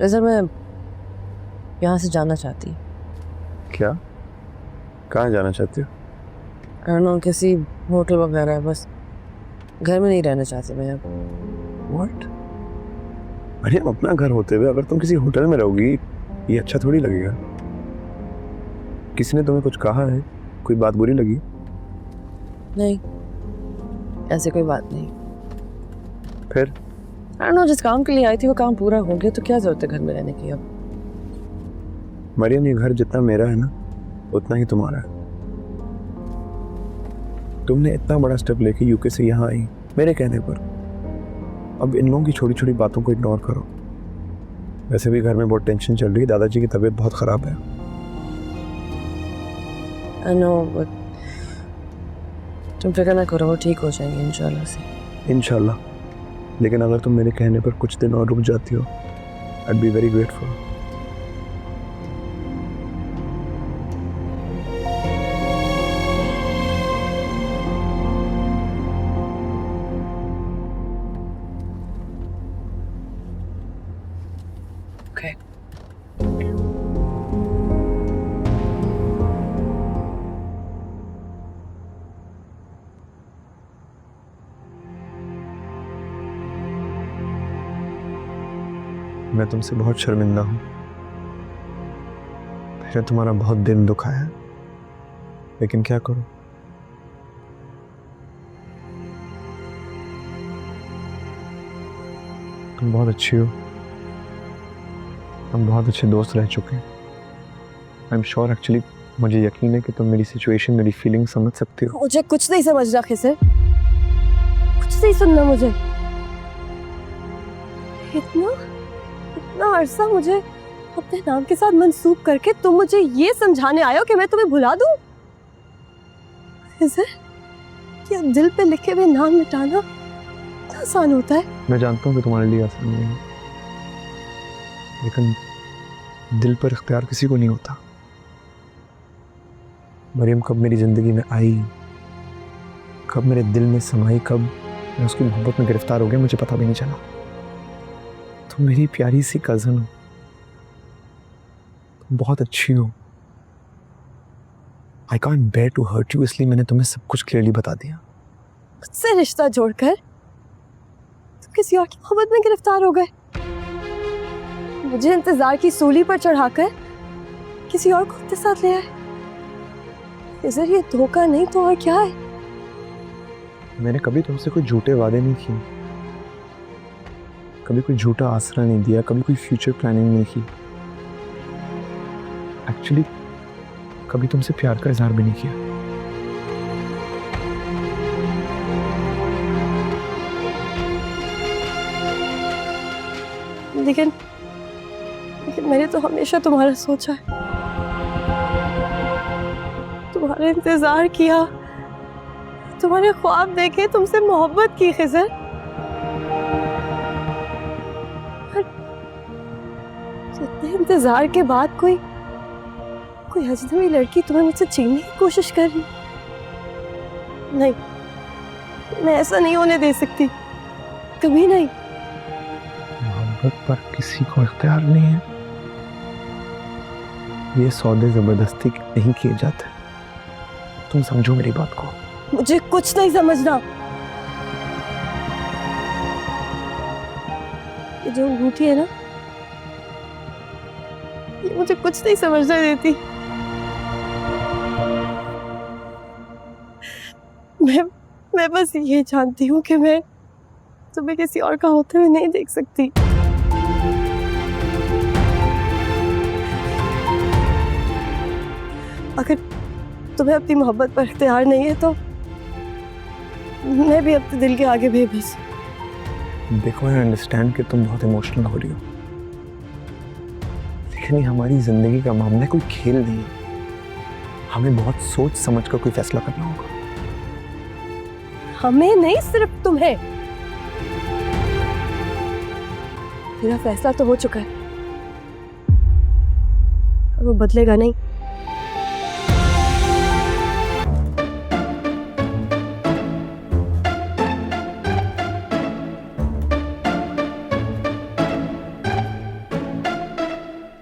रिजर मैं यहाँ से जाना चाहती। क्या? कहाँ जाना चाहती हो? I don't know, किसी होटल वगैरह है, बस घर में नहीं रहना चाहती मैं अब। What? अरे अपना घर होते हुए अगर तुम किसी होटल में रहोगी ये अच्छा थोड़ी लगेगा। किसी ने तुम्हें कुछ कहा है? कोई बात बुरी लगी? नहीं, ऐसे कोई बात नहीं। फिर? I don't know, जिस काम के लिए आई थी वो काम पूरा हो गया तो क्या जरूरत है घर में रहने की अब। मरियम, ये घर जितना मेरा है ना उतना ही तुम्हारा है। तुमने इतना बड़ा स्टेप लेके यूके से यहाँ आई मेरे कहने पर। अब इन लोगों की छोटी छोटी बातों को इग्नोर करो। वैसे भी घर में बहुत टेंशन चल रही है, दादाजी की तबीयत बहुत खराब है। I know, but तुम फिक्र ना करो, वो ठीक हो जाएंगे इंशाल्लाह से। इंशाल्लाह। लेकिन अगर तुम मेरे कहने पर कुछ दिन और रुक जाती हो I'd be very grateful. Okay. मैं तुमसे बहुत शर्मिंदा हूँ। मैंने तुम्हारा बहुत दिल दुखाया है, लेकिन क्या करूँ। तुम बहुत अच्छी हो, हम बहुत अच्छे दोस्त रह चुके हैं। आई एम श्योर, एक्चुअली मुझे यकीन है कि तुम मेरी सिचुएशन, मेरी फीलिंग समझ सकती हो। मुझे कुछ नहीं समझ रहा खिसर, कुछ नहीं सुनना मुझे। इतना अरसा मुझे अपने नाम के साथ मंसूब करके तुम मुझे ये समझाने आए हो कि मैं तुम्हें भुला दूं? खिसर, क्या दिल पे लिखे हुए नाम मिटाना इतना आसान होता है? मैं जानता हूँ कि तुम्हारे लिए आसान नहीं है, लेकिन दिल पर इख्तियार किसी को नहीं होता। मरियम कब मेरी जिंदगी में आई, कब मेरे दिल में समाई, कब मैं उसकी मोहब्बत में गिरफ्तार हो गया, मुझे पता भी नहीं चला। तुम मेरी प्यारी सी कजन हो, तुम बहुत अच्छी हो। I can't bear to hurt you, इसलिए मैंने तुम्हें सब कुछ क्लियरली बता दिया। मुझसे रिश्ता जोड़कर तुम किसी और की मोहब्बत में गिरफ्तार हो गए, मुझे इंतजार की सूली पर चढ़ाकर किसी और को अपने साथ ले आए। इधर ये धोखा नहीं तो और क्या है? मैंने कभी तुमसे कोई झूठे वादे नहीं किए, कभी कोई झूठा आसरा नहीं दिया, कभी कोई फ्यूचर प्लानिंग नहीं की। एक्चुअली कभी तुमसे प्यार का इजहार भी नहीं किया। लेकिन मैंने तो हमेशा तुम्हारा सोचा है, तुम्हारा इंतजार किया, तुम्हारे ख्वाब देखे, तुमसे मोहब्बत की खिजर। इतने इंतजार के बाद कोई अजनबी लड़की तुम्हें मुझसे छीनने की कोशिश कर रही? नहीं, मैं ऐसा नहीं होने दे सकती, कभी नहीं। मोहब्बत पर किसी को इख्तियार नहीं है, ये सौदे जबरदस्ती नहीं किए जाते। तुम समझो मेरी बात को। मुझे कुछ नहीं समझना। ये जो अंगूठी है ना, ये मुझे कुछ नहीं समझने देती। मैं बस ये जानती हूँ कि मैं तुम्हें किसी और का होते हुए नहीं देख सकती। अगर तुम्हें अपनी मोहब्बत पर इख्तियार नहीं है तो मैं भी अपने दिल के आगे बेबस। देखो, आई अंडरस्टैंड कि तुम बहुत इमोशनल हो रही हो, लेकिन ये हमारी जिंदगी का मामला कोई खेल नहीं है। हमें बहुत सोच समझ कर कोई फैसला करना होगा। हमें नहीं, सिर्फ तुम्हें। मेरा फैसला तो हो चुका है, वो बदलेगा नहीं।